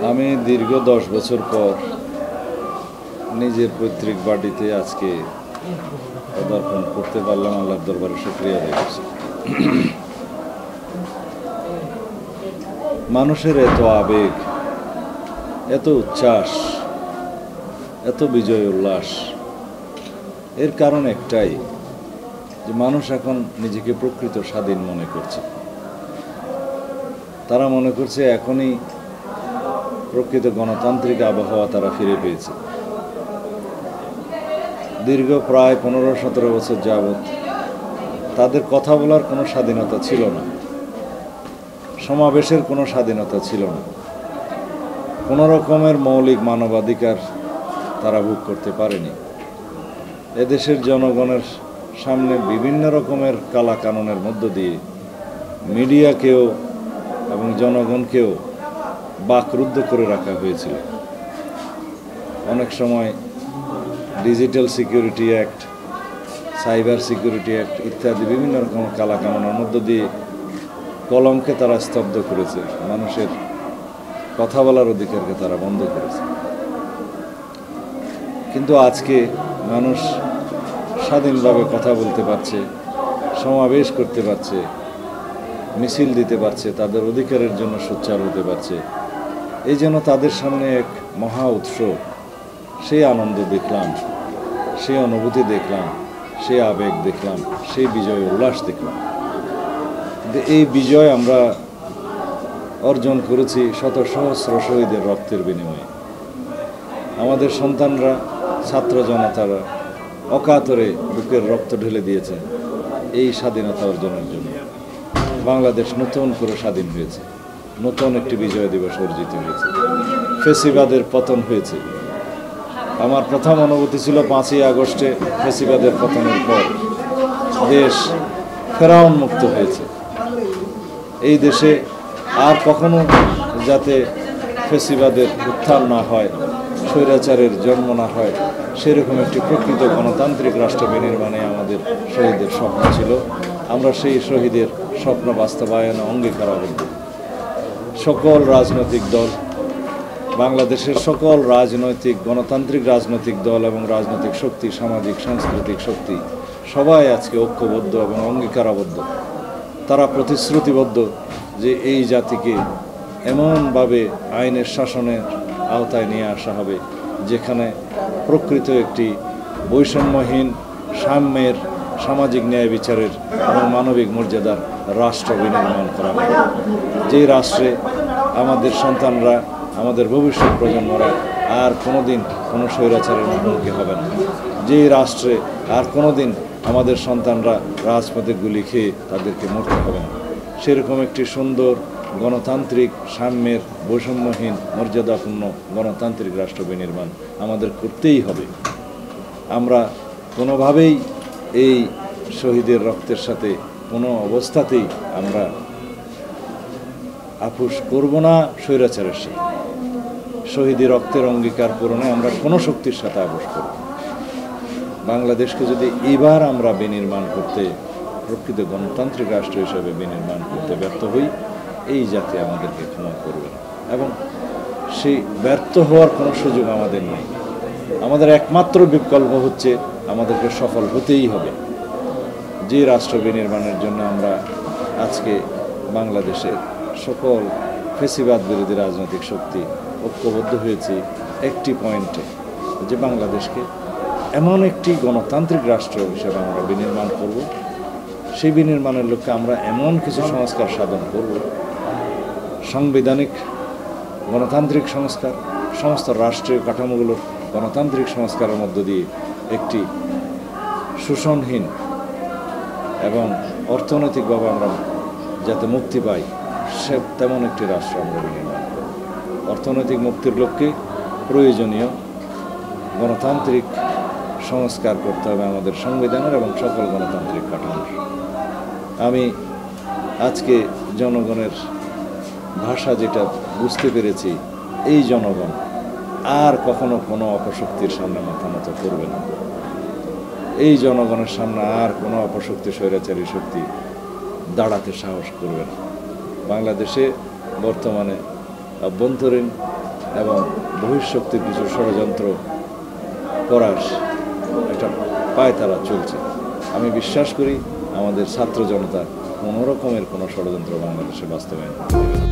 আমি দীর্ঘ 10 বছর পর নিজের পৈতৃক বাড়িতে আজকে পদার্পণ করতে পারলাম। আল্লাহর দরবারে শুকরিয়া আদায় করছি। মানুষের এত আবেগ, এত উচ্ছ্বাস, এত বিজয় উল্লাস, এর কারণ একটাই যে মানুষ এখন নিজেকে প্রকৃত স্বাধীন মনে করছে। তারা মনে করছে এখনই প্রকৃত গণতান্ত্রিক আবহাওয়া তারা ফিরে পেয়েছে। দীর্ঘ প্রায় 15-17 বছর যাবৎ তাদের কথা বলার কোনো স্বাধীনতা ছিল না, সমাবেশের কোনো স্বাধীনতা ছিল না, কোনো রকমের মৌলিক মানবাধিকার তারা ভোগ করতে পারেনি। এদেশের জনগণের সামনে বিভিন্ন রকমের কালাকানুনের মধ্য দিয়ে মিডিয়াকেও এবং জনগণকেও বাকরুদ্ধ করে রাখা হয়েছিল। অনেক সময় digital security act, cyber security act ইত্যাদি বিভিন্ন রকম কালাকানুনের মধ্য দিয়ে কলমকে তারা স্তব্ধ করেছে, মানুষের কথা বলার অধিকারকে তারা বন্ধ করেছে। কিন্তু আজকে মানুষ স্বাধীনভাবে কথা বলতে পারছে, সমাবেশ করতে পারছে, মিছিল দিতে পারছে, তাদের অধিকারের জন্য সোচ্চার হতে পারছে। এই জন্য তাদের সামনে এক মহা উৎসব, সেই আনন্দ দেখলাম, সেই অনুভূতি দেখলাম, সেই আবেগ দেখলাম, সেই বিজয় উল্লাস দেখলাম। এই বিজয় আমরা অর্জন করেছি শত সহস্র শহীদের রক্তের বিনিময়ে। আমাদের সন্তানরা, ছাত্র জনতারা অকাতরে বুকের রক্ত ঢেলে দিয়েছে এই স্বাধীনতা অর্জনের জন্য। বাংলাদেশ নতুন করে স্বাধীন হয়েছে, নতুন একটি বিজয় দিবস অর্জিত হয়েছে, ফ্যাসিবাদের পতন হয়েছে। আমার প্রথম অনুভূতি ছিল 5ই আগস্টে ফ্যাসিবাদের পতনের পর দেশ ফেরাউন মুক্ত হয়েছে। এই দেশে আর কখনো যাতে ফ্যাসিবাদের উত্থান না হয়, স্বৈরাচারের জন্ম না হয়, সেরকম একটি প্রকৃত গণতান্ত্রিক রাষ্ট্র বিনির্মাণে আমাদের শহীদের স্বপ্ন ছিল। আমরা সেই শহীদের স্বপ্ন বাস্তবায়নে অঙ্গীকারাবদ্ধ। সকল রাজনৈতিক দল, বাংলাদেশের সকল রাজনৈতিক গণতান্ত্রিক রাজনৈতিক দল এবং রাজনৈতিক শক্তি, সামাজিক সাংস্কৃতিক শক্তি সবাই আজকে ঐক্যবদ্ধ এবং অঙ্গীকারাবদ্ধ। তারা প্রতিশ্রুতিবদ্ধ যে এই জাতিকে এমনভাবে আইনের শাসনের আওতায় নিয়ে আসা হবে যেখানে প্রকৃত একটি বৈষম্যহীন, সাম্যের, সামাজিক ন্যায় বিচারের এবং মানবিক মর্যাদার রাষ্ট্র বিনির্মাণ করা হবে। যেই রাষ্ট্রে আমাদের সন্তানরা, আমাদের ভবিষ্যৎ প্রজন্মরা আর কোনোদিন কোনো স্বৈরাচারের মুখোমুখি হবে না। যেই রাষ্ট্রে আর কোনোদিন আমাদের সন্তানরা রাজপথে গুলি খেয়ে তাদেরকে মরতে হবে না। সেরকম একটি সুন্দর গণতান্ত্রিক, সাম্যের, বৈষম্যহীন, মর্যাদাপূর্ণ গণতান্ত্রিক রাষ্ট্র বিনির্মাণ আমাদের করতেই হবে। আমরা কোনোভাবেই এই শহীদের রক্তের সাথে কোনো অবস্থাতেই আমরা আপোষ করব না। স্বৈরাচারের সাথে শহীদের রক্তের অঙ্গীকার পূরণে আমরা কোনো শক্তির সাথে আপোষ করব। বাংলাদেশকে যদি এবার আমরা বিনির্মাণ করতে, প্রকৃত গণতান্ত্রিক রাষ্ট্র হিসেবে বিনির্মাণ করতে ব্যর্থ হই, এই জাতি আমাদেরকে ক্ষমা করবে না এবং সেই ব্যর্থ হওয়ার কোনো সুযোগ আমাদের নেই। আমাদের একমাত্র বিকল্প হচ্ছে আমাদেরকে সফল হতেই হবে। যে রাষ্ট্র বিনির্মাণের জন্য আমরা আজকে বাংলাদেশের সকল ফ্যাসিবাদ বিরোধী রাজনৈতিক শক্তি ঐক্যবদ্ধ হয়েছি একটি পয়েন্টে, যে বাংলাদেশকে এমন একটি গণতান্ত্রিক রাষ্ট্র হিসেবে আমরা বিনির্মাণ করব। সেই বিনির্মাণের লক্ষ্যে আমরা এমন কিছু সংস্কার সাধন করব, সাংবিধানিক গণতান্ত্রিক সংস্কার, সমস্ত রাষ্ট্রীয় কাঠামোগুলোর গণতান্ত্রিক সংস্কারের মধ্য দিয়ে একটি শোষণহীন এবং অর্থনৈতিকভাবে আমরা যাতে মুক্তি পাই সে তেমন একটি রাষ্ট্র আমরা বিনির্মাণ করব। অর্থনৈতিক মুক্তির লক্ষ্যে প্রয়োজনীয় গণতান্ত্রিক সংস্কার করতে হবে আমাদের সংবিধানের এবং সকল গণতান্ত্রিক কাঠামোর। আমি আজকে জনগণের ভাষা যেটা বুঝতে পেরেছি, এই জনগণ আর কখনো কোনো অপশক্তির সামনে মাথা নত করবে না। এই জনগণের সামনে আর কোনো অপশক্তি, স্বৈরাচারী শক্তি দাঁড়াতে সাহস করবে না। বাংলাদেশে বর্তমানে অভ্যন্তরীণ এবং বহিঃশক্তির কিছু ষড়যন্ত্র করার একটা পায়তারা চলছে। আমি বিশ্বাস করি আমাদের ছাত্র জনতা কোনো রকমের কোনো ষড়যন্ত্র বাংলাদেশে বাস্তবায়ন করবে না।